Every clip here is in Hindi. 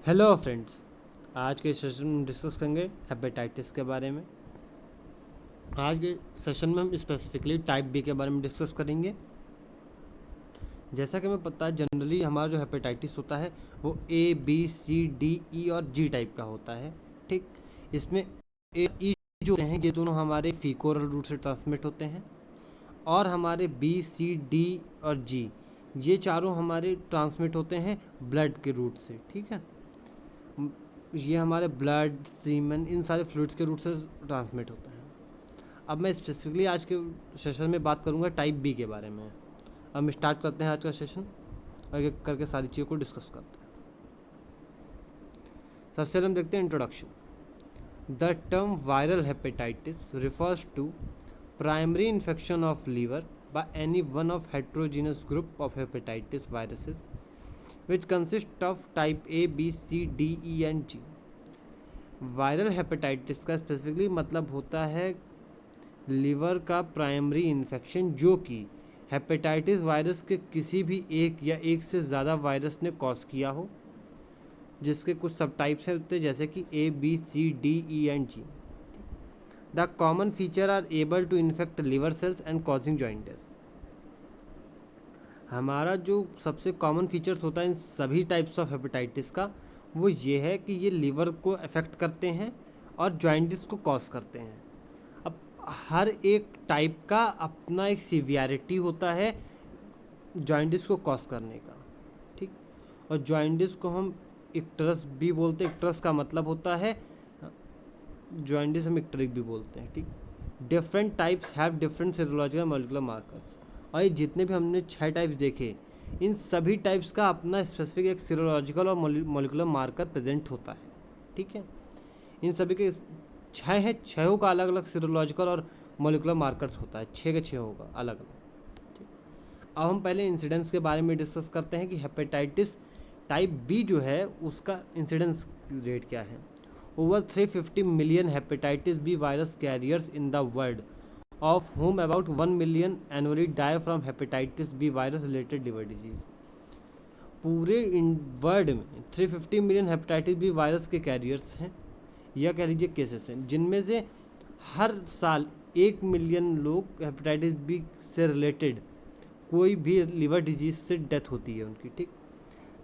हेलो फ्रेंड्स, आज के सेशन में डिस्कस करेंगे हेपेटाइटिस के बारे में। आज के सेशन में हम स्पेसिफिकली टाइप बी के बारे में डिस्कस करेंगे। जैसा कि हमें पता है, जनरली हमारा जो हेपेटाइटिस होता है वो A B C D E और जी टाइप का होता है। ठीक, इसमें ए ई जो होते हैं ये दोनों हमारे फीकोरल रूट से ट्रांसमिट होते हैं, और हमारे बी सी डी और जी ये चारों हमारे ट्रांसमिट होते हैं ब्लड के रूट से। ठीक है, ये हमारे ब्लड, सीमन, इन सारे फ्लूइड्स के रूट से ट्रांसमिट होता है। अब मैं स्पेसिफिकली आज के सेशन में बात करूंगा टाइप बी के बारे में। अब हम स्टार्ट करते हैं आज का सेशन और एक एक करके सारी चीज़ों को डिस्कस करते हैं। सबसे पहले हम देखते हैं introduction. The term viral hepatitis refers to primary infection of liver by any one of heterogeneous group of hepatitis viruses which consist of type A, B, C, D, E and G। Viral hepatitis का स्पेसिफिकली मतलब होता है लीवर का प्राइमरी इन्फेक्शन जो कि हेपेटाइटिस वायरस के किसी भी एक या एक से ज़्यादा वायरस ने कॉज किया हो, जिसके कुछ सब टाइप्स होते हैं जैसे कि A, B, C, D, E and G। The common feature are able to infect liver cells and causing jaundice. हमारा जो सबसे कॉमन फीचर्स होता है इन सभी टाइप्स ऑफ हेपेटाइटिस का, वो ये है कि ये लीवर को अफेक्ट करते हैं और जॉइंटिस को कॉज करते हैं। अब हर एक टाइप का अपना एक सीवियरिटी होता है जॉइंटिस को कॉज करने का। ठीक, और जॉइंटिस को हम इक्टरस भी बोलते हैं। इक्टरस का मतलब होता है जॉइंटिस, हम इक्टरिक भी बोलते हैं। ठीक, different types have different serological molecular markers. और ये जितने भी हमने 6 टाइप्स देखे, इन सभी टाइप्स का अपना स्पेसिफिक एक सीरोलॉजिकल और मॉलिक्यूलर मार्कर प्रेजेंट होता है। ठीक है, इन सभी के 6 हैं, 6 का अलग अलग सीरोलॉजिकल और मॉलिक्यूलर मार्कर्स होता है। 6 के 6 होगा अलग अलग। ठीक, अब हम पहले इंसिडेंस के बारे में डिस्कस करते हैं कि हेपेटाइटिस टाइप बी जो है उसका इंसिडेंस रेट क्या है। Over 350 million hepatitis B virus carriers in the world, of whom about 1 million annually die from hepatitis B virus related liver disease। पूरे वर्ल्ड में 350 मिलियन हेपेटाइटिस बी वायरस के कैरियर्स हैं या कह लीजिए केसेस हैं, जिनमें से हर साल 1 मिलियन लोग हेपेटाइटिस बी से रिलेटेड कोई भी लिवर डिजीज से डेथ होती है उनकी। ठीक,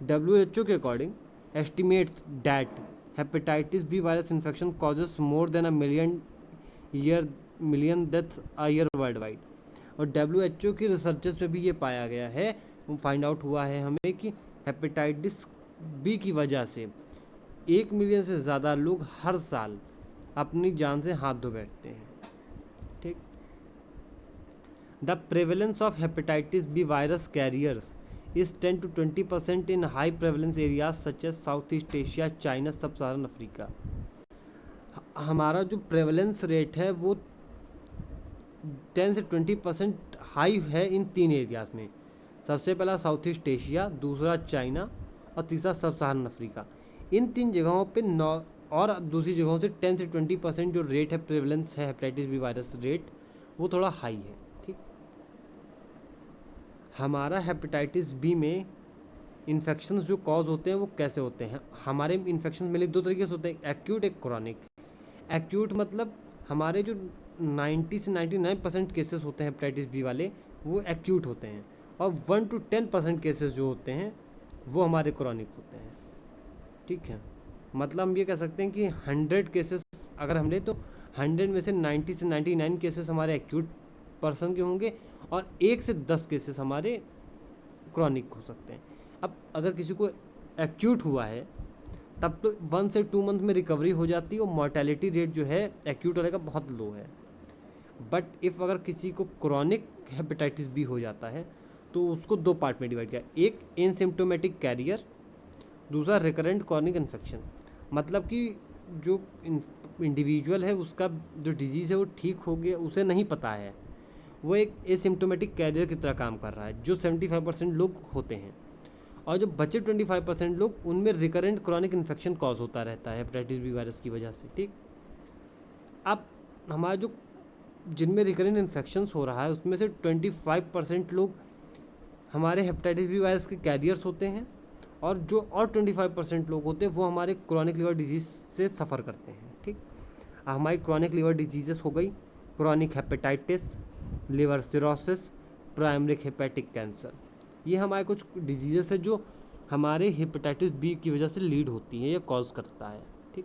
WHO के according estimates that hepatitis B virus infection causes more than million death a year world wide. और WHO की रिसर्चेस में भी ये पाया गया है, फाइंड आउट हुआ है हमें कि हेपेटाइटिस बी की वजह से 1 मिलियन से ज़्यादा लोग हर साल अपनी जान से हाथ धो बैठते हैं। ठीक, the prevalence of hepatitis B virus carriers is 10 to 20% in high prevalence areas such as Southeast Asia, China, सब साहारन अफ्रीका। हमारा जो प्रेवलेंस रेट है वो 10 से 20% हाई है इन 3 एरियाज में। सबसे पहला साउथ ईस्ट एशिया, दूसरा चाइना और तीसरा सब साहारन अफ्रीका। इन 3 जगहों पे 9 और दूसरी जगहों से 10 से 20% जो रेट है प्रेवलेंस है हेपेटाइटिस बी वायरस रेट, वो थोड़ा हाई है। ठीक, हमारा हेपेटाइटिस बी में इन्फेक्शंस जो कॉज होते हैं वो कैसे होते हैं। हमारे इन्फेक्शंस में 2 तरीके से होते हैं, एक्यूट एक क्रॉनिक। एक्यूट मतलब हमारे जो 90 से 99% केसेस होते हैं हेपेटाइटिस बी वाले, वो एक्यूट होते हैं, और 1 to 10% केसेस जो होते हैं वो हमारे क्रॉनिक होते हैं। ठीक है, मतलब हम ये कह सकते हैं कि 100 केसेस अगर हम लें तो 100 में से 90 से 99 केसेस हमारे एक्यूट पर्सन के होंगे और 1 से 10 केसेस हमारे क्रॉनिक हो सकते हैं। अब अगर किसी को एक्यूट हुआ है तब तो 1 से 2 मंथ में रिकवरी हो जाती है और मॉर्टेलिटी रेट जो है एक्यूट वाले का बहुत लो है। बट इफ़ अगर किसी को क्रॉनिक हेपेटाइटिस बी हो जाता है तो उसको 2 पार्ट में डिवाइड किया, एक एसिम्प्टोमेटिक कैरियर, दूसरा रिकरेंट क्रॉनिक इन्फेक्शन। मतलब कि जो इंडिविजुअल है उसका जो डिजीज़ है वो ठीक हो गया, उसे नहीं पता है, वो एक एसिम्प्टोमेटिक कैरियर की तरह काम कर रहा है, जो 75% लोग होते हैं। और जो बचे 25% लोग, उनमें रिकरेंट क्रॉनिक इन्फेक्शन कॉज होता रहता है हेपेटाइटिस बी वायरस की वजह से। ठीक, अब हमारा जो जिनमें रिकरेंट इन्फेक्शंस हो रहा है उसमें से 25% लोग हमारे हेपेटाइटिस बी वायरस के कैरियर्स होते हैं और जो और 25% लोग होते हैं वो हमारे क्रॉनिक लिवर डिजीज से सफ़र करते हैं। ठीक, हमारी क्रॉनिक लिवर डिजीजेस हो गई chronic hepatitis, liver cirrhosis, primary hepatic cancer. ये हमारे कुछ डिजीजेस है जो हमारे हेपेटाइटिस बी की वजह से लीड होती है या कॉज करता है। ठीक,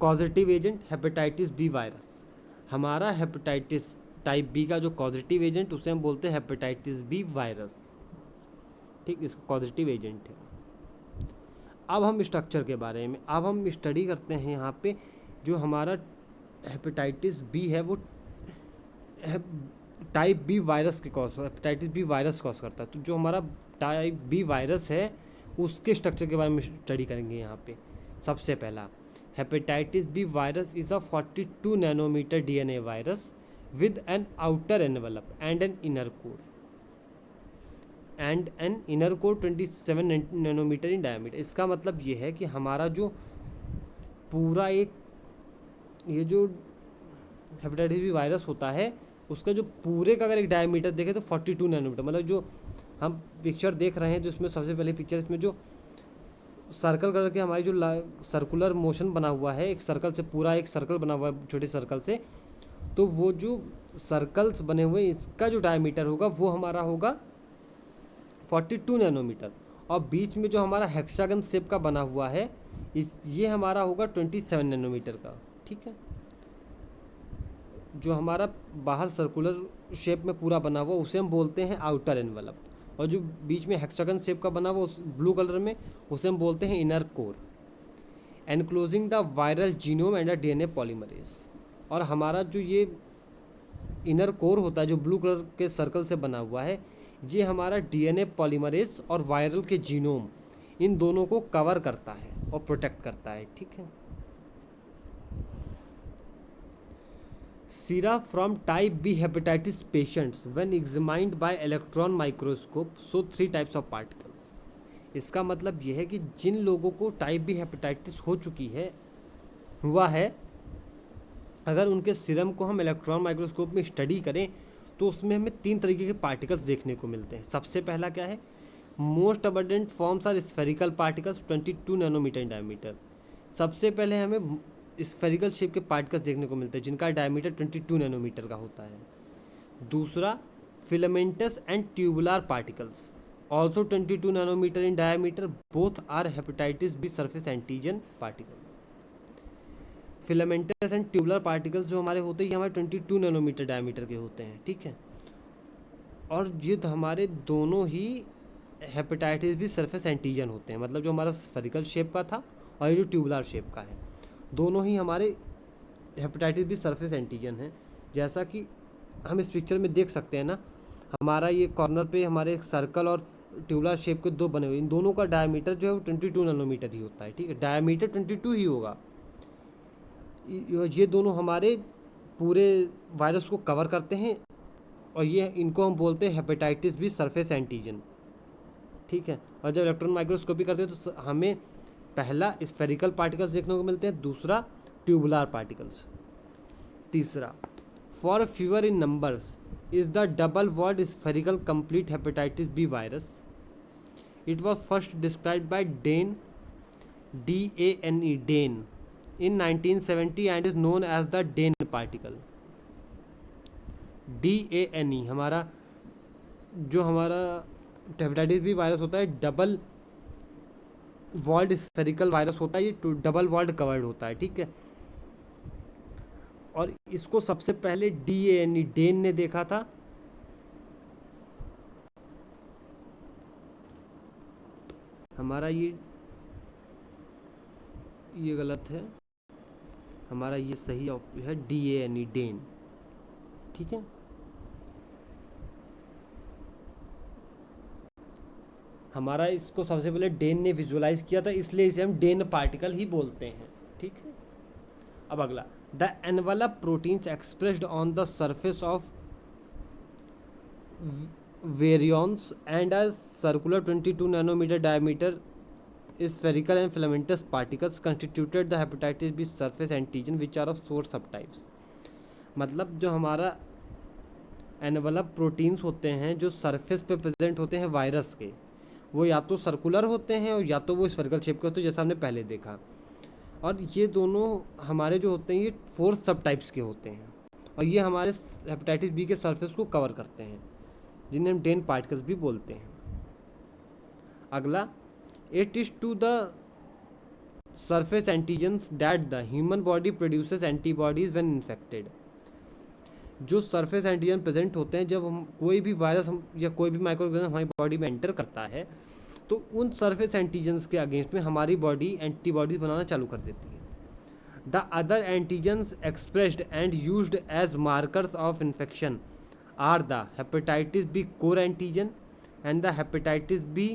causative agent hepatitis B virus. हमारा हेपेटाइटिस टाइप बी का जो कॉजेटिव एजेंट उसे हम बोलते हैं हेपेटाइटिस बी वायरस। ठीक, इसका कॉजेटिव एजेंट है। अब हम स्ट्रक्चर के बारे में अब हम स्टडी करते हैं यहाँ पे जो हमारा हेपेटाइटिस बी है वो टाइप बी वायरस के cause hepatitis B virus cause करता है। तो जो हमारा टाइप बी वायरस है उसके स्ट्रक्चर के बारे में स्टडी करेंगे यहाँ पे। सबसे पहला, hepatitis B virus is a 42 nanometre DNA virus with an outer envelope and an inner core 27 nanometre in diameter. इसका मतलब ये है कि हमारा जो पूरा एक ये जो हेपेटाइटिस बी वायरस होता है उसका जो पूरे का अगर एक डायमीटर देखें तो 42 नैनोमीटर, मतलब जो हम पिक्चर देख रहे हैं जो इसमें सबसे पहले पिक्चर इसमें जो सर्कल करके हमारी जो सर्कुलर मोशन बना हुआ है, एक सर्कल से पूरा एक सर्कल बना हुआ है छोटे सर्कल से, तो वो जो सर्कल्स बने हुए इसका जो डायमीटर होगा वो हमारा होगा 42 नैनोमीटर। और बीच में जो हमारा हेक्सागन शेप का बना हुआ है ये हमारा होगा 27 नैनोमीटर का। ठीक है, जो हमारा बाहर सर्कुलर शेप में पूरा बना हुआ उसे हम बोलते हैं आउटर एनवलप, और जो बीच में हेक्सागन शेप का बना हुआ ब्लू कलर में उसे हम बोलते हैं inner core, enclosing the viral genome and the DNA polymerase. और हमारा जो ये इनर कोर होता है जो ब्लू कलर के सर्कल से बना हुआ है ये हमारा डीएनए पॉलीमरेज और वायरल के जीनोम इन दोनों को कवर करता है और प्रोटेक्ट करता है। ठीक है, sera from type B hepatitis patients when examined by electron microscope show 3 types of particles. इसका मतलब यह है कि जिन लोगों को टाइप बी हेपेटाइटिस हुआ है अगर उनके सीरम को हम इलेक्ट्रॉन माइक्रोस्कोप में स्टडी करें तो उसमें हमें 3 तरीके के पार्टिकल्स देखने को मिलते हैं। सबसे पहला क्या है, most abundant forms are spherical particles 22 nanometre in diameter. सबसे पहले हमें स्फेरिकल शेप के पार्टिकल्स देखने को मिलते हैं जिनका डायमीटर 22 नैनोमीटर का होता है। दूसरा, filamentous and tubular particles also 22 nanometre in diameter, both are hepatitis B surface antigen particles. Filamentous and tubular particles जो हमारे होते हैं ये हमारे 22 नैनोमीटर डायमीटर के होते हैं। ठीक है, और ये तो हमारे दोनों ही हेपेटाइटिस बी सरफेस एंटीजन होते हैं, मतलब जो हमारा स्फेरिकल शेप का था और ये जो ट्यूबुलर शेप का है दोनों ही हमारे हेपेटाइटिस बी सरफेस एंटीजन हैं। जैसा कि हम इस पिक्चर में देख सकते हैं ना, हमारा ये कॉर्नर पे हमारे सर्कल और ट्यूबुलर शेप के दो बने हुए, इन दोनों का डायमीटर जो है वो 22 नैनोमीटर ही होता है। ठीक है, डायमीटर 22 ही होगा। ये दोनों हमारे पूरे वायरस को कवर करते हैं और ये इनको हम बोलते हैं हेपेटाइटिस बी सरफेस एंटीजन। ठीक है, और जब इलेक्ट्रॉन माइक्रोस्कोपी करते हैं तो हमें पहला स्फेरिकल पार्टिकल्स देखने को मिलते हैं, दूसरा ट्यूबुलर पार्टिकल्स, तीसरा far fewer in numbers is the double walled spherical complete hepatitis B virus. It was first described by Dane DANE in 1970 and is known as the Dane particle. DANE हमारा जो हमारा हेपेटाइटिस बी वायरस होता है डबल वॉल्ड स्फेरिकल वायरस होता है, ये डबल वॉल्ड कवर्ड होता है। ठीक है, और इसको सबसे पहले DANE डेन ने देखा था। हमारा ये गलत है, हमारा ये सही है DANE डेन। ठीक है, हमारा इसको सबसे पहले डेन ने विजुअलाइज किया था इसलिए इसे हम डेन पार्टिकल ही बोलते हैं। ठीक है, अब अगला, the envelope proteins expressed on the surface of virions and a circular 22 nanometre diameter spherical and filamentous particles constituted the hepatitis B surface antigen which are of 4 subtypes। मतलब जो हमारा एनवलप प्रोटीन्स होते हैं जो सरफेस पे प्रेजेंट होते हैं वायरस के, वो या तो सर्कुलर होते हैं और या तो वो स्फेरिकल शेप के होते हैं, जैसा हमने पहले देखा। और ये दोनों हमारे जो होते हैं ये 4 सब टाइप्स के होते हैं, और ये हमारे हेपेटाइटिस बी के सरफेस को कवर करते हैं, जिन्हें हम डेन पार्टिकल्स भी बोलते हैं। अगला, it is to the surface antigens that the human body produces antibodies when infected। जो सरफेस एंटीजन प्रेजेंट होते हैं जब हम कोई भी वायरस या कोई भी माइक्रोऑर्गेनिज्म हमारी बॉडी में एंटर करता है, तो उन सरफेस एंटीजन्स के अगेंस्ट में हमारी बॉडी एंटीबॉडीज बनाना चालू कर देती है। The other antigens expressed and used as markers of infection are the hepatitis B core antigen and the hepatitis B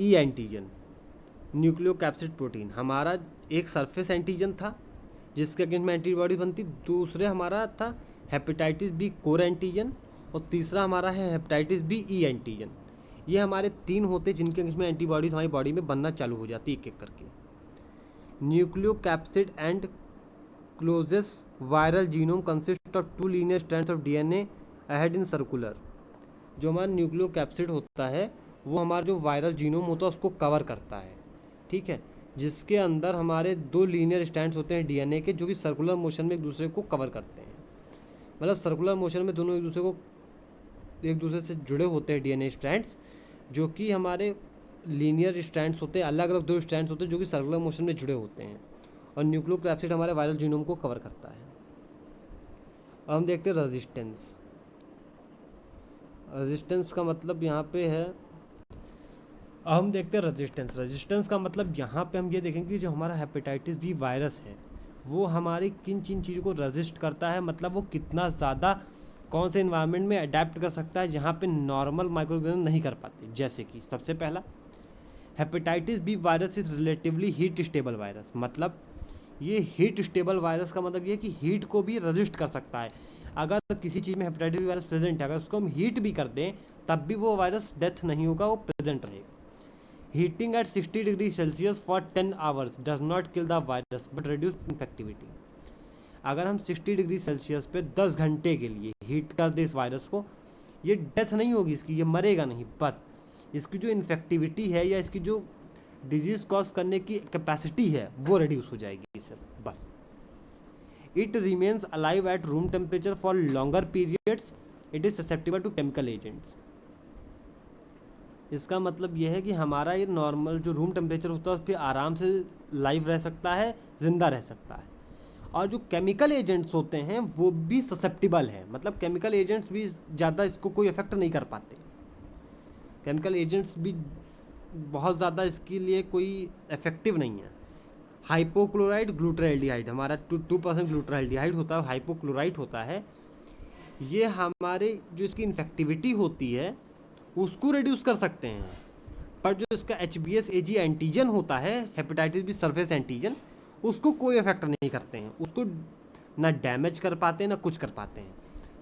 E antigen. Nucleocapsid protein हमारा एक सरफेस एंटीजन था जिसके अगेंस्ट में एंटीबॉडी बनती, दूसरे हमारा था हेपेटाइटिस बी कोर एंटीजन, और तीसरा हमारा है हेपेटाइटिस बी ई एंटीजन। ये हमारे 3 होते जिनके अगेंस्ट में एंटीबॉडीज हमारी बॉडी में बनना चालू हो जाती एक एक करके। Nucleocapsid and closest viral genome consist of 2 linear strands of DNA ahead in circular. जो हमारा न्यूक्लियोकैप्सिड होता है वो हमारा जो वायरल जीनोम होता है उसको कवर करता है, ठीक है, जिसके अंदर हमारे 2 लीनियर स्ट्रैंड्स होते हैं डीएनए के, जो कि सर्कुलर मोशन में एक दूसरे को कवर करते हैं। मतलब सर्कुलर मोशन में दोनों एक दूसरे से जुड़े होते हैं डीएनए स्ट्रैंड्स, जो कि हमारे लीनियर स्ट्रैंड्स होते हैं, अलग अलग 2 स्ट्रैंड्स होते हैं जो कि सर्कुलर मोशन में जुड़े होते हैं, और न्यूक्लियोकैप्सिड हमारे वायरल जीनोम को कवर करता है। अब हम देखते हैं रेजिस्टेंस। रेजिस्टेंस का मतलब यहाँ पे है, अब हम देखते हैं रेजिस्टेंस। रेजिस्टेंस का मतलब यहाँ पे हम ये देखेंगे कि जो हमारा हेपेटाइटिस बी वायरस है वो हमारी किन किन चीज़ों को रेजिस्ट करता है, मतलब वो कितना ज़्यादा कौन से इन्वायरमेंट में अडेप्ट कर सकता है जहाँ पे नॉर्मल माइक्रोऑर्गेनिज्म नहीं कर पाते। जैसे कि सबसे पहला, hepatitis B virus is relatively heat stable virus. मतलब ये हीट स्टेबल वायरस का मतलब ये कि हीट को भी रेजिस्ट कर सकता है। अगर किसी चीज़ में हेपेटाइटिस बी वायरस प्रेजेंट है, अगर उसको हम हीट भी कर दें तब भी वो वायरस डेथ नहीं होगा, वो प्रेजेंट रहेगा। Heating at 60 degrees Celsius for 10 hours does not kill the virus but reduce infectivity। अगर हम 60 डिग्री सेल्सियस पे 10 घंटे के लिए हीट कर दे इस वायरस को, ये डेथ नहीं होगी इसकी, ये मरेगा नहीं, बट इसकी जो इन्फेक्टिविटी है या इसकी जो डिजीज कॉज करने की कैपेसिटी है वो रिड्यूस हो जाएगी सिर्फ, बस। It remains alive at room temperature for longer periods. It is susceptible to chemical agents. इसका मतलब यह है कि हमारा ये नॉर्मल जो रूम टेम्परेचर होता है उस पर आराम से लाइव रह सकता है, जिंदा रह सकता है। और जो केमिकल एजेंट्स होते हैं वो भी ससेप्टिबल है, मतलब केमिकल एजेंट्स भी ज़्यादा इसको कोई इफेक्ट नहीं कर पाते। केमिकल एजेंट्स भी बहुत ज़्यादा इसके लिए कोई इफेक्टिव नहीं है। हाइपोक्लोराइड ग्लूटाल्डिहाइड, हमारा 2% ग्लूटाल्डिहाइड होता है, हाइपोक्लोराइड होता है। ये हमारे जो इसकी इन्फेक्टिविटी होती है उसको रिड्यूस कर सकते हैं, पर जो इसका HBsAg एंटीजन होता है, हेपेटाइटिस बी सरफेस एंटीजन, उसको कोई इफेक्ट नहीं करते हैं, उसको ना डैमेज कर पाते हैं ना कुछ कर पाते हैं,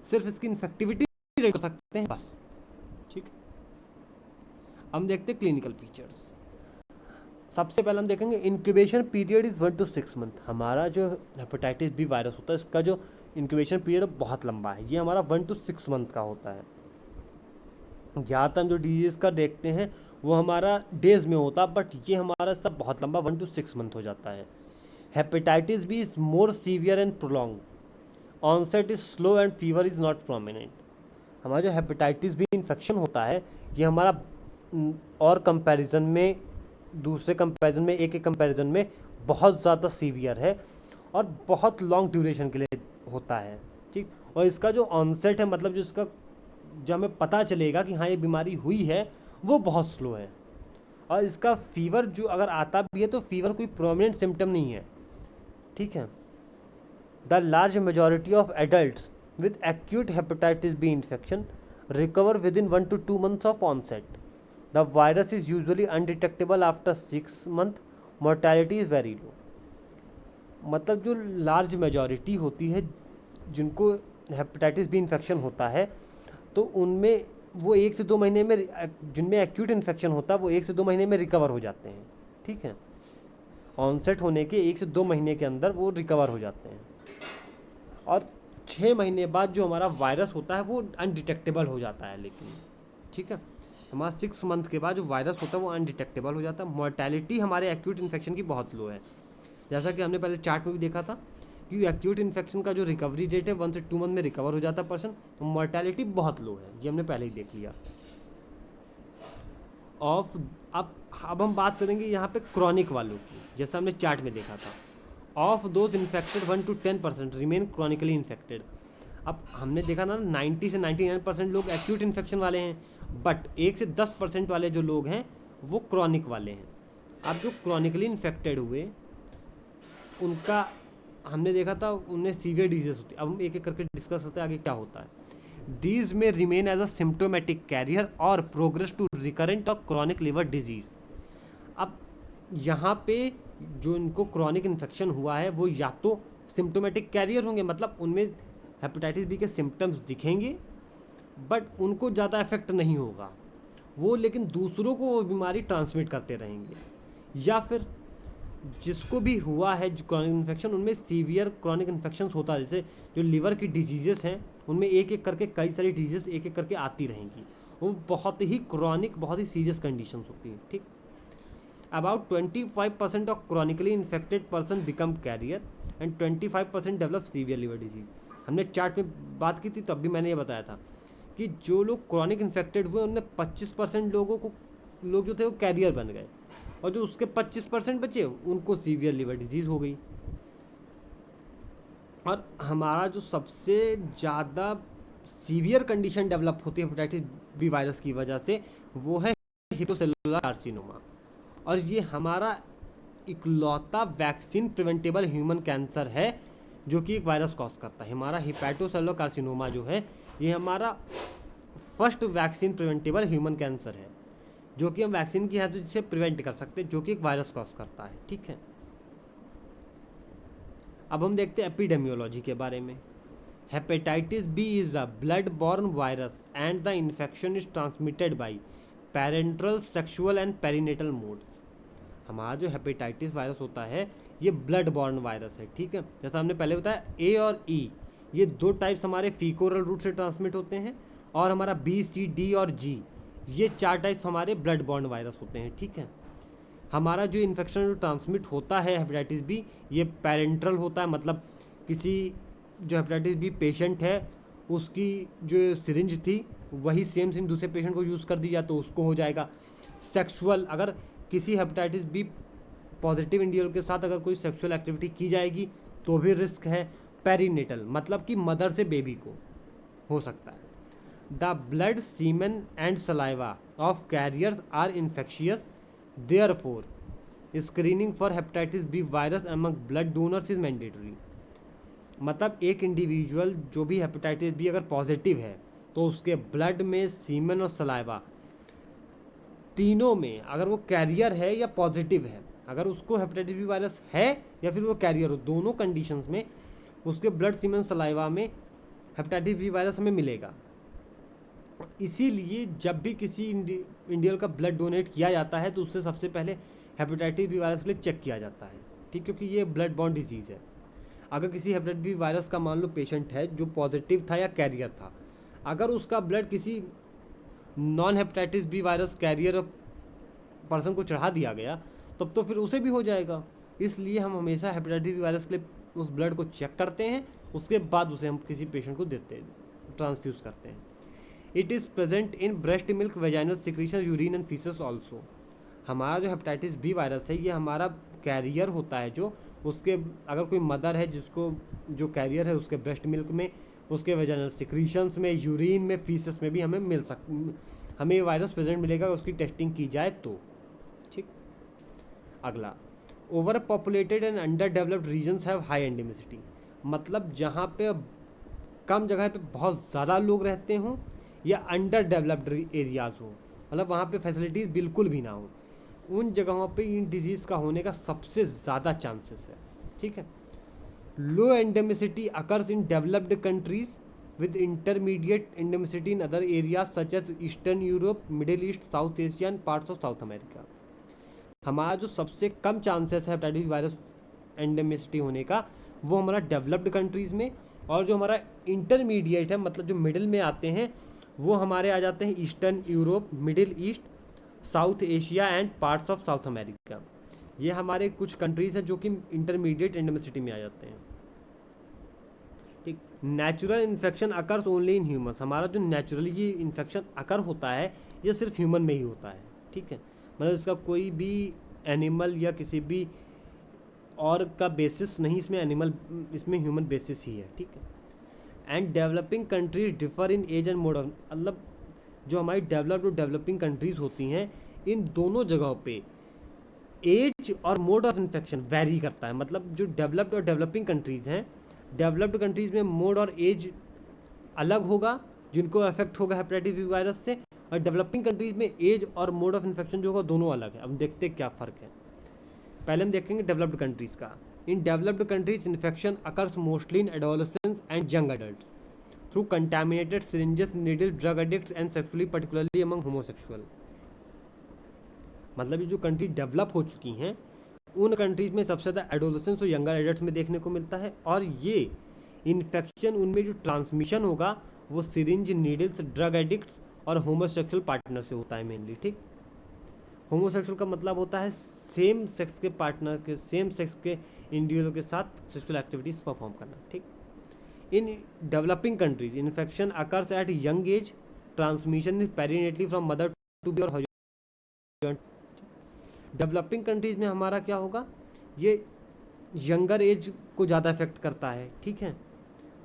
सिर्फ इसकी इन्फेक्टिविटी कर सकते हैं, बस। ठीक, हम देखते हैं क्लिनिकल फीचर्स। सबसे पहले हम देखेंगे incubation period is 1 to 6 month. हमारा जो हेपेटाइटिस बी वायरस होता है इसका जो इंक्यूबेशन पीरियड बहुत लंबा है, ये हमारा 1 to 6 मंथ का होता है। ज़्यादातर हम जो डिजीज़ का देखते हैं वो हमारा डेज में होता है, बट ये हमारा सब बहुत लंबा 1 to 6 मंथ हो जाता है। Hepatitis B is more severe and prolong. Onset is slow and fever is not prominent. हमारा जो हेपेटाइटिस बी इन्फेक्शन होता है ये हमारा और कंपैरिजन में, दूसरे कंपैरिजन में, एक कंपैरिजन में बहुत ज़्यादा सीवियर है और बहुत लॉन्ग ड्यूरेशन के लिए होता है। ठीक, और इसका जो ऑनसेट है, मतलब जो इसका जो हमें पता चलेगा कि हाँ ये बीमारी हुई है, वो बहुत स्लो है। और इसका फीवर जो अगर आता भी है तो फीवर कोई प्रोमिनेंट सिम्टम नहीं है। ठीक है, the large majority of adults with acute hepatitis B infection recover with in 1 to 2 months of onset. The virus is usually undetectable after 6 month। Mortality is very low. मतलब जो लार्ज मेजॉरिटी होती है जिनको हेपेटाइटिस बी इन्फेक्शन होता है, तो उनमें वो 1 से 2 महीने में, जिनमें एक्यूट इन्फेक्शन होता है वो 1 से 2 महीने में रिकवर हो जाते हैं। ठीक है, ऑनसेट होने के 1 से 2 महीने के अंदर वो रिकवर हो जाते हैं, और 6 महीने बाद जो हमारा वायरस होता है वो अनडिटेक्टेबल हो जाता है। लेकिन ठीक है, हमारा 6 मंथ के बाद जो वायरस होता है वो अनडिटेक्टेबल हो जाता है। मोर्टेलिटी हमारे एक्यूट इन्फेक्शन की बहुत लो है, जैसा कि हमने पहले चार्ट में भी देखा था कि एक्यूट इन्फेक्शन का जो रिकवरी रेट है 1 से 2 मंथ में रिकवर हो जाता है पर्सन, मोर्टेलिटी बहुत लो है, ये हमने पहले ही देख लिया। ऑफ अब हम बात करेंगे यहाँ पे क्रॉनिक वालों की, जैसा हमने चार्ट में देखा था। Of those infected 1 to 10% remain chronically infected. अब हमने देखा ना 90 से 99% लोग एक्यूट इन्फेक्शन वाले हैं, बट 1 से 10% वाले जो लोग हैं वो क्रॉनिक वाले हैं। अब जो क्रॉनिकली इन्फेक्टेड हुए उनका हमने देखा था उनमें सीवियर डिजीज होती है। अब हम एक एक करके डिस्कस करते हैं आगे क्या होता है। These may remain as a symptomatic carrier or progress to recurrent or chronic liver disease। अब यहाँ पे जो इनको क्रॉनिक इन्फेक्शन हुआ है वो या तो सिम्टोमेटिक कैरियर होंगे, मतलब उनमें हेपेटाइटिस बी के सिम्टम्स दिखेंगे बट उनको ज़्यादा इफेक्ट नहीं होगा वो, लेकिन दूसरों को वो बीमारी ट्रांसमिट करते रहेंगे। या फिर जिसको भी हुआ है जो क्रॉनिक इन्फेक्शन, उनमें सीवियर क्रॉनिक इन्फेक्शन होता है, जैसे जो लिवर की डिजीजेस हैं उनमें एक एक करके कई सारी डिजीज एक एक करके आती रहेंगी, वो बहुत ही क्रॉनिक बहुत ही सीरियस कंडीशंस होती हैं। ठीक, about 25% of chronically infected person become carrier and 25% develop severe liver disease. हमने चार्ट में बात की थी, तब भी मैंने ये बताया था कि जो लोग क्रॉनिक इन्फेक्टेड हुए उनमें 25% लोग जो थे वो कैरियर बन गए, और जो उसके 25% बचे उनको सीवियर लिवर डिजीज हो गई। और हमारा जो सबसे ज़्यादा सीवियर कंडीशन डेवलप होती है हेपेटाइटिस बी वायरस की वजह से वो है हेपेटोसेलुलर कार्सिनोमा, और ये हमारा इकलौता वैक्सीन प्रिवेंटेबल ह्यूमन कैंसर है जो कि एक वायरस कॉज करता है। हमारा हेपेटोसेलुलर कार्सिनोमा जो है ये हमारा first vaccine preventable human cancer है जो कि हम वैक्सीन की हेल्प से प्रिवेंट कर सकते हैं, जो कि एक वायरस कॉज करता है। ठीक है, अब हम देखते हैं एपिडेमियोलॉजी के बारे में। Hepatitis B is a blood borne virus and the infection is transmitted by parental sexual and perinatal modes. हमारा जो हेपेटाइटिस वायरस होता है ये ब्लड बॉर्न वायरस है। ठीक है, जैसा हमने पहले बताया ए और ई ये 2 टाइप्स हमारे फीकोरल रूट से ट्रांसमिट होते हैं, और हमारा बी सी डी और जी ये 4 टाइप्स हमारे ब्लड बॉर्न वायरस होते हैं। ठीक है, हमारा जो इन्फेक्शन जो ट्रांसमिट होता है हेपेटाइटिस बी ये पैरेंट्रल होता है, मतलब किसी जो हेपेटाइटिस बी पेशेंट है उसकी जो सिरिंज थी वही सेम सिरिंज दूसरे पेशेंट को यूज़ कर दी जाए तो उसको हो जाएगा। सेक्सुअल, अगर किसी हेपेटाइटिस बी पॉजिटिव इंडिविजुअल के साथ अगर कोई सेक्सुअल एक्टिविटी की जाएगी तो भी रिस्क है। पेरीनेटल, मतलब कि मदर से बेबी को हो सकता है। The blood, semen and saliva of carriers are infectious, therefore screening for hepatitis B virus among blood donors is mandatory. मतलब एक इंडिविजुअल जो भी हेपेटाइटिस बी अगर पॉजिटिव है तो उसके ब्लड में, सीमेन और सलाइवा तीनों में अगर वो कैरियर है या पॉजिटिव है, अगर उसको हेपेटाइटिस बी वायरस है या फिर वो कैरियर हो, दोनों कंडीशंस में उसके ब्लड, सीमेन, सलाइवा में हेपेटाइटिस बी वायरस हमें मिलेगा। इसीलिए जब भी किसी इंडिविजुअल का ब्लड डोनेट किया जाता है तो उससे सबसे पहले हेपेटाइटिस बी वायरस के लिए चेक किया जाता है। ठीक, क्योंकि ये ब्लड बॉर्न डिजीज़ है। अगर किसी हेपेटाइटिस बी वायरस का मान लो पेशेंट है जो पॉजिटिव था या कैरियर था, अगर उसका ब्लड किसी non hepatitis B virus carrier person को चढ़ा दिया गया तब तो फिर उसे भी हो जाएगा। इसलिए हम हमेशा हेपेटाइटिस बी वायरस के लिए उस ब्लड को चेक करते हैं, उसके बाद उसे हम किसी पेशेंट को देते हैं, ट्रांसफ्यूज करते हैं। It is present in breast milk, vaginal secretion, urine and faeces also. हमारा जो हेपेटाइटिस बी वायरस है ये हमारा कैरियर होता है, जो उसके अगर कोई मदर है जिसको जो कैरियर है उसके ब्रेस्ट मिल्क में, उसके वेजाइनल सिक्रीशंस में, यूरिन में, फीसेस में भी हमें ये वायरस प्रेजेंट मिलेगा उसकी टेस्टिंग की जाए तो। ठीक, अगला, over populated and under developed regions have high endemicity. मतलब जहाँ पे कम जगह पे बहुत ज़्यादा लोग रहते हों या अंडर डेवलप्ड एरियाज हो, मतलब वहाँ पे फैसिलिटीज़ बिल्कुल भी ना हो, उन जगहों पे इन डिजीज़ का होने का सबसे ज़्यादा चांसेस है। ठीक है, low endemicity occurs in developed countries with intermediate endemicity in other areas such as Eastern Europe, Middle East, South Asia and parts of South America. हमारा जो सबसे कम चांसेस है हेपेटाइटिस वायरस एंडेमिसिटी होने का वो हमारा डेवलप्ड कंट्रीज़ में, और जो हमारा इंटरमीडिएट है मतलब जो मिडिल में आते हैं वो हमारे आ जाते हैं eastern Europe, Middle East, South Asia and parts of South America. ये हमारे कुछ कंट्रीज हैं जो कि इंटरमीडिएट एंडेमिसिटी में आ जाते हैं। ठीक, natural infection occurs only in humans, हमारा जो नेचुरली ये इन्फेक्शन अकर होता है ये सिर्फ ह्यूमन में ही होता है। ठीक है, मतलब इसका कोई भी एनिमल या किसी भी और का बेसिस नहीं, इसमें एनिमल, इसमें ह्यूमन बेसिस ही है। ठीक है, and developing countries differ in age and mode of, मतलब जो हमारी डेवलप्ड और डेवलपिंग कंट्रीज होती हैं इन दोनों जगहों पे एज और मोड ऑफ इन्फेक्शन वेरी करता है। मतलब जो डेवलप्ड और डेवलपिंग कंट्रीज हैं, डेवलप्ड कंट्रीज में मोड और एज अलग होगा जिनको अफेक्ट होगा हेपेटाइटिस बी वायरस से, और डेवलपिंग कंट्रीज में एज और मोड ऑफ इन्फेक्शन जो होगा दोनों अलग है। अब देखते हैं क्या फ़र्क है। पहले हम देखेंगे डेवलप्ड कंट्रीज का। इन developed countries infection occurs mostly in adolescents and young adults through contaminated syringes, needles, drug addicts and sexually particularly among homosexual. मतलब ये जो कंट्री डेवलप हो चुकी हैं उन कंट्रीज में सबसे ज़्यादा एडोलेसेंट्स और यंगर एडल्ट्स में देखने को मिलता है, और ये इन्फेक्शन उनमें जो ट्रांसमिशन होगा वो सिरिंज, नीडल्स, ड्रग एडिक्ट्स और होमोसेक्सुअल पार्टनर से होता है मेनली। ठीक, होमोसेक्सुअल का मतलब होता है सेम सेक्स के पार्टनर के, सेम सेक्स के इंडिविजुअल के साथ सेक्सुअल एक्टिविटीज परफॉर्म करना। ठीक, in developing countries infection occurs at young age, transmission is perinatally from mother to be और डेवलपिंग कंट्रीज में हमारा क्या होगा, ये यंगर एज को ज़्यादा इफेक्ट करता है। ठीक है,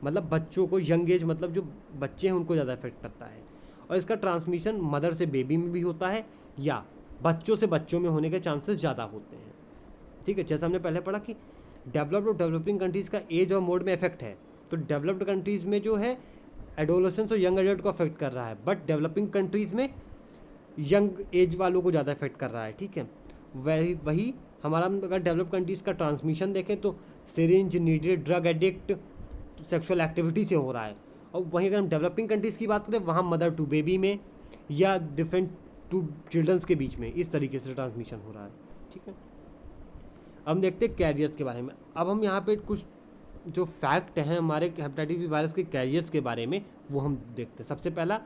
मतलब बच्चों को, यंग एज मतलब जो बच्चे हैं उनको ज़्यादा इफेक्ट करता है, और इसका ट्रांसमिशन मदर से बेबी में भी होता है या बच्चों से बच्चों में होने के चांसेस ज़्यादा होते हैं। ठीक है, जैसा हमने पहले पढ़ा कि डेवलप्ड और डेवलपिंग कंट्रीज़ का एज और मोड में इफेक्ट है, तो डेवलप्ड कंट्रीज़ में जो है एडोलेसेंस और यंग एडल्ट को अफेक्ट कर रहा है, बट डेवलपिंग कंट्रीज़ में यंग एज वालों को ज़्यादा इफेक्ट कर रहा है। ठीक है, वही हमारा अगर डेवलप कंट्रीज़ का ट्रांसमिशन देखें तो syringe, needle, drug addict, sexual activity से हो रहा है, और वहीं अगर हम डेवलपिंग कंट्रीज़ की बात करें वहाँ मदर टू बेबी में या डिफरेंट टू चिल्ड्रंस के बीच में इस तरीके से ट्रांसमिशन हो रहा है। ठीक है, अब देखते हैं कैरियर्स के बारे में। अब हम यहाँ पे कुछ जो फैक्ट हैं हमारे हेपेटाइटिस बी वायरस के कैरियर्स के बारे में वो हम देखते हैं। सबसे पहला,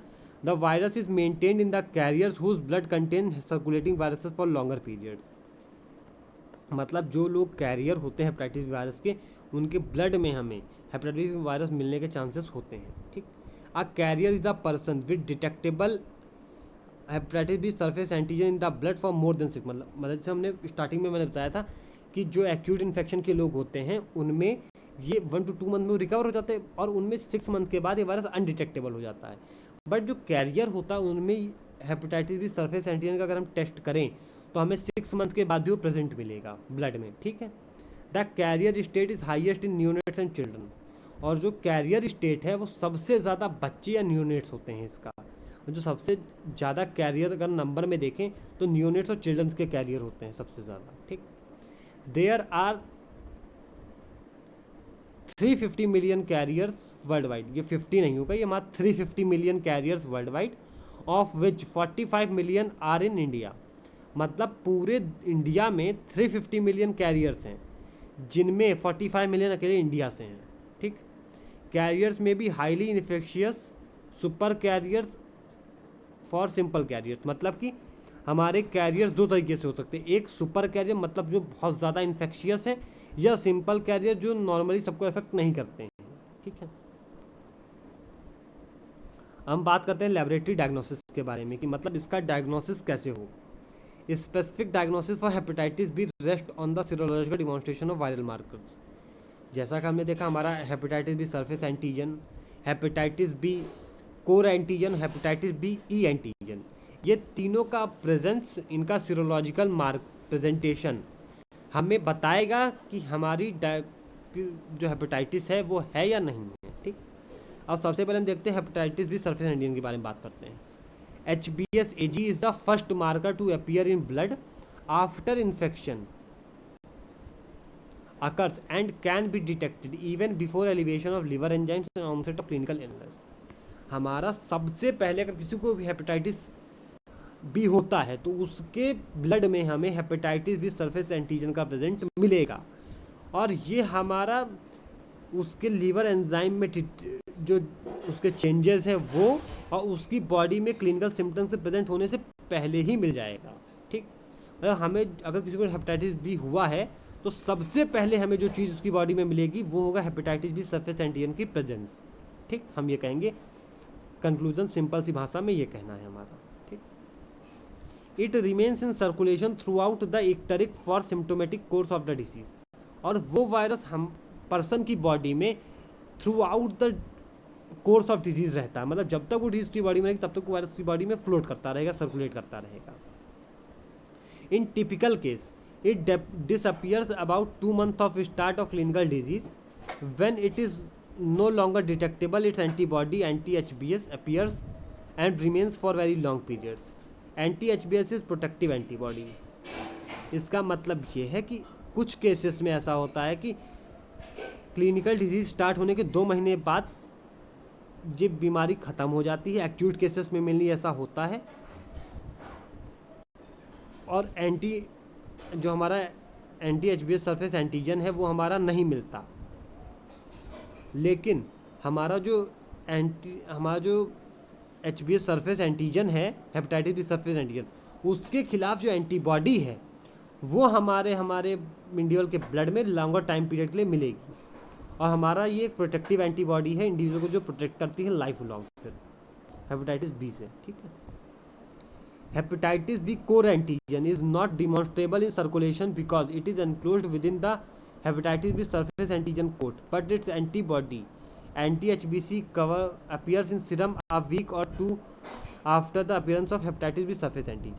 the virus is maintained in the carriers whose blood contain circulating viruses for longer periods. मतलब जो लोग कैरियर होते हैं हेपेटाइटिस बी वायरस के, उनके ब्लड में हमें हेपेटाइटिस बी वायरस मिलने के चांसेस होते हैं। ठीक, a carrier is the person with detectable hepatitis B surface antigen in the blood for more than 6 month. मतलब जैसे हमने स्टार्टिंग में मैंने बताया था कि जो एक्यूट इन्फेक्शन के लोग होते हैं उनमें ये 1 to 2 मंथ में रिकवर हो जाते हैं, और उनमें 6 मंथ के बाद ये वायरस अनडिटेक्टेबल हो जाता है। बट जो कैरियर होता है उनमें हेपेटाइटिस बी सरफेस एंटीजन का अगर हम टेस्ट करें तो हमें 6 मंथ के बाद भी वो प्रेजेंट मिलेगा ब्लड में। ठीक है, the carrier state is highest in neonates and children, और जो कैरियर स्टेट है वो सबसे ज़्यादा बच्चे या न्यूनेट्स होते हैं इसका। जो सबसे ज़्यादा कैरियर अगर नंबर में देखें तो न्यूनेट्स और चिल्ड्रंस के कैरियर होते हैं सबसे ज़्यादा। ठीक, there are 350 million carriers world wide, ये 50 नहीं होगा, ये मात्र 350 million carriers world wide, of which 45 million are in India. मतलब पूरे इंडिया में 350 मिलियन कैरियर्स हैं जिनमें 45 मिलियन अकेले इंडिया से हैं। ठीक, कैरियर्स में भी highly infectious, super carriers for simple carriers. मतलब कि हमारे कैरियर्स दो तरीके से हो सकते हैं, एक सुपर कैरियर मतलब जो बहुत ज़्यादा इन्फेक्शियस है, या सिंपल कैरियर जो नॉर्मली सबको इफेक्ट नहीं करते हैं। ठीक है, हम बात करते हैं लेबोरेटरी डायग्नोसिस के बारे में कि मतलब इसका डायग्नोसिस कैसे हो। Specific diagnosis for hepatitis B rest on the serological demonstration of viral markers. जैसा कि हमने देखा हमारा hepatitis B surface antigen, hepatitis B core antigen, hepatitis B E antigen, ये तीनों का प्रेजेंस, इनका सीरोलॉजिकल मार्क प्रेजेंटेशन हमें बताएगा कि हमारी जो हेपेटाइटिस है वो है या नहीं है। ठीक, अब सबसे पहले हम देखते हैं हेपेटाइटिस बी सरफेस एंटीजन के बारे में बात करते हैं। HBsAg is the first marker to appear in blood after infection occurs and can be detected even before elevation of liver enzymes and onset of clinical illness। हमारा सबसे पहले अगर किसी को भी हेपेटाइटिस बी होता है तो उसके ब्लड में हमें हेपेटाइटिस बी सरफेस एंटीजन का प्रेजेंट मिलेगा, और ये हमारा उसके लीवर एंजाइम में जो उसके चेंजेस हैं वो, और उसकी बॉडी में क्लिनिकल सिम्टम्स से प्रेजेंट होने से पहले ही मिल जाएगा। ठीक, मतलब हमें अगर किसी को हेपेटाइटिस बी हुआ है तो सबसे पहले हमें जो चीज़ उसकी बॉडी में मिलेगी वो होगा हेपेटाइटिस बी सरफेस एंटीजन की प्रेजेंस। ठीक, हम ये कहेंगे, कंक्लूजन सिंपल सी भाषा में ये कहना है हमारा। ठीक, it remains in circulation throughout the icteric for symptomatic course of the disease. और वो वायरस हम पर्सन की बॉडी में throughout the course of disease रहता है, मतलब जब तक वो डिजीज की बॉडी में रहेगी तब तक वो वायरस की बॉडी में फ्लोट करता रहेगा, सर्कुलेट करता रहेगा। इन typical case it disappears about 2 months of start of clinical disease. When it is no longer detectable, its antibody anti-HBs appears and remains for very long periods. Anti-HBs is protective antibody. इसका मतलब ये है कि कुछ केसेस में ऐसा होता है कि क्लिनिकल डिजीज स्टार्ट होने के 2 महीने बाद ये बीमारी ख़त्म हो जाती है। एक्यूट केसेस में मेनली ऐसा होता है। और जो हमारा एंटी एचबीएस सरफेस एंटीजन है वो हमारा नहीं मिलता, लेकिन हमारा जो एचबीएस सरफेस एंटीजन है, हेपेटाइटिस बी सरफेस एंटीजन, उसके खिलाफ जो एंटीबॉडी है वो हमारे इंडिविजुअल के ब्लड में लॉन्गर टाइम पीरियड के लिए मिलेगी। और हमारा ये प्रोटेक्टिव एंटीबॉडी है इंडिविजुअल को जो प्रोटेक्ट करती है लाइफ लॉन्ग फिर हेपेटाइटिस बी से। ठीक है, Hepatitis B core antigen is not demonstrable in circulation because it is enclosed within the hepatitis B surface antigen coat, but its antibody anti-HBC cover appears in serum a week or 2 after the appearance of hepatitis B surface antigen.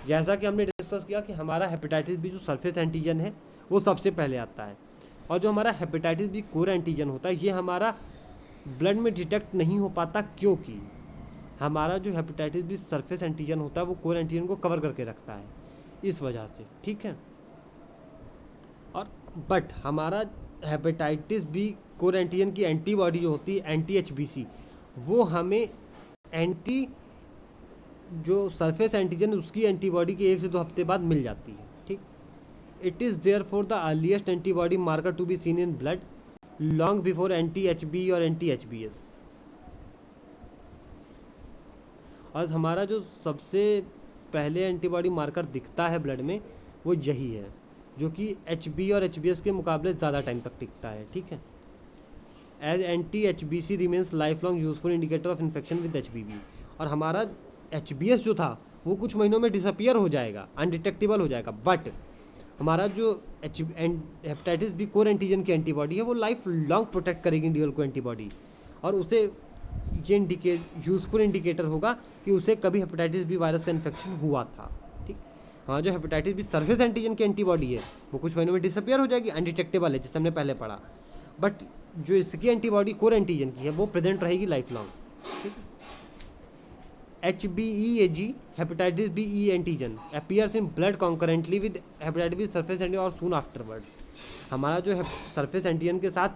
जैसा कि हमने डिस्कस किया कि हमारा हेपेटाइटिस बी जो सरफेस एंटीजन है वो सबसे पहले आता है, और जो हमारा हेपेटाइटिस बी कोर एंटीजन होता है ये हमारा ब्लड में डिटेक्ट नहीं हो पाता, क्योंकि हमारा जो हेपेटाइटिस बी सरफेस एंटीजन होता है वो कोर एंटीजन को कवर करके रखता है, इस वजह से। ठीक है, और बट हमारा हेपेटाइटिस बी कोर एंटीजन की एंटीबॉडी जो होती है एंटी एचबीसी, वो हमें जो सरफेस एंटीजन उसकी एंटीबॉडी के 1 से 2 हफ्ते बाद मिल जाती है। ठीक, it is there for the earliest antibody marker to be seen in blood long before anti HB और एंटी एचबीएस। और हमारा जो सबसे पहले एंटीबॉडी मार्कर दिखता है ब्लड में वो यही है, जो कि एचबी और एचबीएस के मुकाबले ज़्यादा टाइम तक टिकता है। ठीक है, एज एंटी एचबीसी remains life long useful indicator of infection with HBV. और हमारा एचबीएस जो था वो कुछ महीनों में डिसअपियर हो जाएगा, अनडिटेक्टेबल हो जाएगा, बट हमारा जो हेपेटाइटिस बी कोर एंटीजन की एंटीबॉडी है वो लाइफ लॉन्ग प्रोटेक्ट करेगी इंडिविजुअल को एंटीबॉडी, और उसे ये यूजफुल इंडिकेटर होगा कि उसे कभी हेपेटाइटिस बी वायरस का इन्फेक्शन हुआ था। ठीक, हाँ, जो हेपेटाइटिस बी सरफेस एंटीजन की एंटीबॉडी है वो कुछ महीनों में डिसअपियर हो जाएगी, अनडिटेक्टेबल है, जिसे हमने पहले पढ़ा, बट जो इसकी एंटीबॉडी कोर एंटीजन की है वो प्रेजेंट रहेगी लाइफ लॉन्ग। ठीक, HBeAg hepatitis B E antigen appears in blood concurrently with hepatitis B surface antigen और सून आफ्टरवर्ड्स। हमारा जो सरफेस एंटीजन के साथ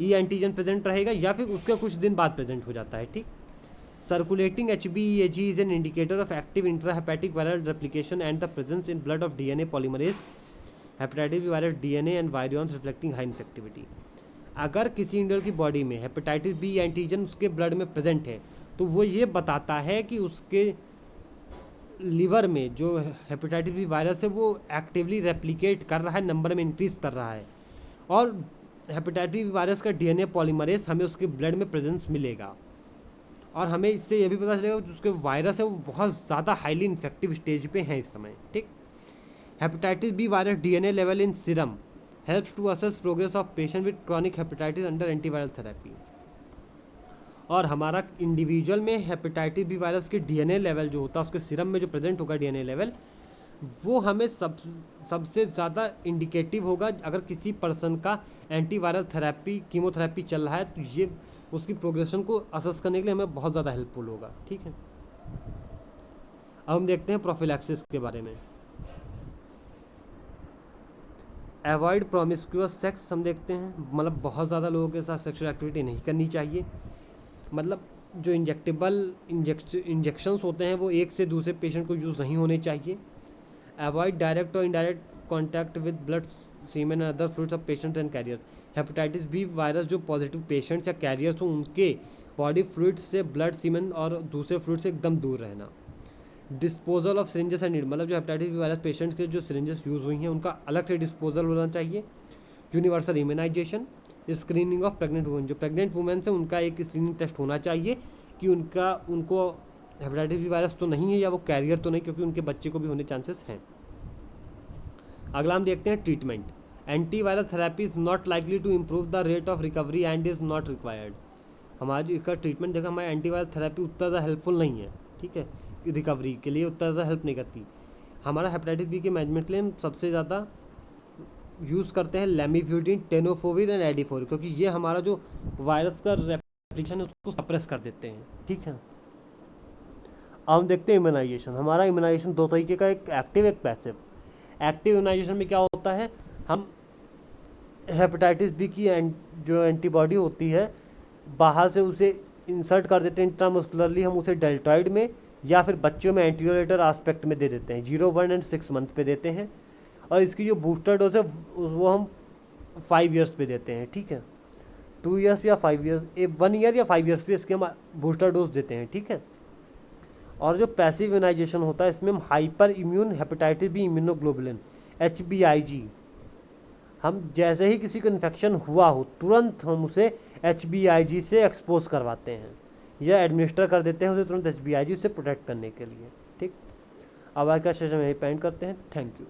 ई एंटीजन प्रेजेंट रहेगा या फिर उसके कुछ दिन बाद प्रेजेंट हो जाता है। ठीक, circulating HBeAg is an indicator of active intrahepatic viral replication and the presence in blood of DNA polymerase hepatitis B virus DNA and virions reflecting high infectivity. अगर किसी इंडिविजुअल की बॉडी में हेपेटाइटिस बी एंटीजन उसके ब्लड में प्रेजेंट है तो वो ये बताता है कि उसके लीवर में जो हेपेटाइटिस बी वायरस है वो एक्टिवली रेप्लिकेट कर रहा है, नंबर में इंक्रीज कर रहा है, और हेपेटाइटिस बी वायरस का DNA पॉलीमरेज हमें उसके ब्लड में प्रेजेंस मिलेगा। और हमें इससे यह भी पता चलेगा कि उसके वायरस है वो बहुत ज़्यादा हाईली इन्फेक्टिव स्टेज पे है इस समय। ठीक, hepatitis B virus DNA level in serum helps to assess progress of patient with chronic hepatitis under antiviral therapy. और हमारा इंडिविजुअल में हेपेटाइटिस बी वायरस के DNA लेवल जो होता है उसके सीरम में जो प्रेजेंट होगा DNA लेवल, वो हमें सबसे ज़्यादा इंडिकेटिव होगा। अगर किसी पर्सन का एंटीवायरल थेरेपी कीमोथेरेपी चल रहा है तो ये उसकी प्रोग्रेशन को असेस करने के लिए हमें बहुत ज़्यादा हेल्पफुल होगा। ठीक है, अब हम देखते हैं प्रोफिलैक्सिस के बारे में। अवॉइड प्रोमिस्क्यूअस सेक्स हम देखते हैं, मतलब बहुत ज़्यादा लोगों के साथ सेक्सुअल एक्टिविटी नहीं करनी चाहिए। मतलब जो इंजेक्शंस होते हैं वो एक से दूसरे पेशेंट को यूज़ नहीं होने चाहिए। अवॉइड डायरेक्ट और indirect contact with blood semen and other fluids of patient and carrier. Hepatitis B virus जो पॉजिटिव पेशेंट्स या कैरियर्स हो उनके बॉडी फ्लूइड्स से, ब्लड, सीमेन और दूसरे फ्लूइड से एकदम दूर रहना। Disposal of syringes and needle, मतलब जो हेपेटाइटिस बी वायरस पेशेंट्स के जो सिरिंजेस यूज़ हुई हैं उनका अलग से डिस्पोजल होना चाहिए। Universal immunisation, screening of pregnant women, जो प्रेग्नेंट वुमेन है उनका एक स्क्रीनिंग टेस्ट होना चाहिए कि उनको हेपेटाइटिस बी वायरस तो नहीं है या वो कैरियर तो नहीं, क्योंकि उनके बच्चे को भी होने चांसेस हैं। अगला हम देखते हैं treatment. Antiviral therapy is not likely to improve the rate of recovery and is not required. हमारी इसका ट्रीटमेंट देखा, हमारी एंटीवायरल थेरेपी उतना ज़्यादा हेल्पफुल नहीं है, ठीक है, रिकवरी के लिए उतना ज़्यादा हेल्प नहीं करती। हमारा हेपेटाइटिस बी के मैनेजमेंट के लिए हम सबसे ज़्यादा यूज़ करते हैं लेमिफ्यूडिन, टेनोफोविर एंड एडिफोविर, क्योंकि ये हमारा जो वायरस का रेप्लिकेशन है उसको सप्रेस कर देते हैं, ठीक है। अब हम देखते हैं इम्यूनाइजेशन। हमारा इम्यूनाइजेशन दो तरीके का, एक एक्टिव एक पैसिव। एक्टिव इम्यूनाइजेशन में क्या होता है, हम हेपेटाइटिस बी की जो एंटीबॉडी होती है बाहर से उसे इंसर्ट कर देते हैं इंट्रामस्कुलरली, हम उसे डेल्टॉइड में या फिर बच्चों में एंटीरियर आस्पेक्ट में दे देते हैं, 0, 1 एंड 6 मंथ पे देते हैं। और इसकी जो बूस्टर डोज है वो हम 5 ईयर्स पे देते हैं, ठीक है, 2 ईयर्स या 5 ईयर्स, 1 ईयर या 5 ईयर्स पे इसके हम बूस्टर डोज देते हैं, ठीक है। और जो पैसिव इम्यूनाइजेशन होता है इसमें हम hyper immune hepatitis B immunoglobulin HBIG, हम जैसे ही किसी को इन्फेक्शन हुआ हो तुरंत हम उसे HBIG से एक्सपोज करवाते हैं या एडमिनिस्टर कर देते हैं उसे तुरंत HBIG से प्रोटेक्ट करने के लिए, ठीक। अब आज का सेशन यही पेंड करते हैं। Thank you.